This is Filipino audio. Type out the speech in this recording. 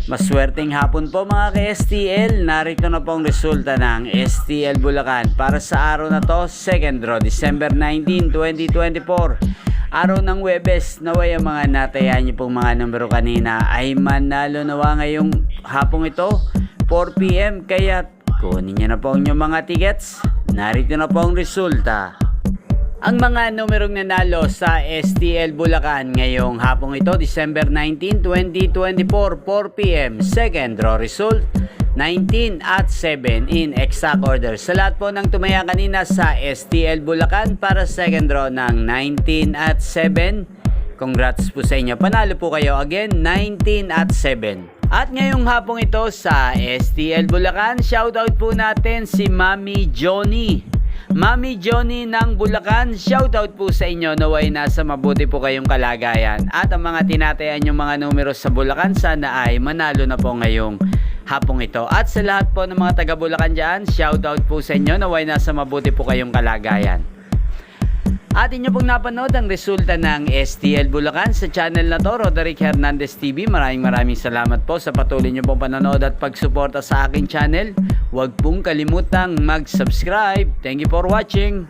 Maswerteng hapon po mga ka-STL. Narito na po ang resulta ng STL Bulacan para sa araw na to, second draw, December 19, 2024. Araw ng Huwebes. Naway ang mga natayaan niyo pong mga numero kanina ay manalo nawa ngayong hapong ito, 4 PM. Kaya kunin niyo na po ang inyong mga tickets. Narito na po ang resulta. Ang mga numerong nanalo sa STL Bulacan ngayong hapong ito, December 19, 2024, 4 PM. Second draw result, 19 at 7 in exact order. Sa lahat po ng tumaya kanina sa STL Bulacan para second draw ng 19 at 7, congrats po sa inyo. Panalo po kayo again, 19 at 7. At ngayong hapong ito sa STL Bulacan, shoutout po natin si Mami Johnny. Mami Johnny ng Bulacan, shoutout po sa inyo. Naway nasa mabuti po kayong kalagayan. At ang mga tinatayan yung mga numero sa Bulacan, sana ay manalo na po ngayong hapong ito. At sa lahat po ng mga taga Bulacan dyan, shoutout po sa inyo. Naway nasa mabuti po kayong kalagayan. At inyo pong napanood ang resulta ng STL Bulacan sa channel na to, Roderick Hernandez TV. Maraming salamat po sa patuloy nyo pong panonood at pagsuporta sa aking channel. Huwag pong kalimutang mag-subscribe. Thank you for watching.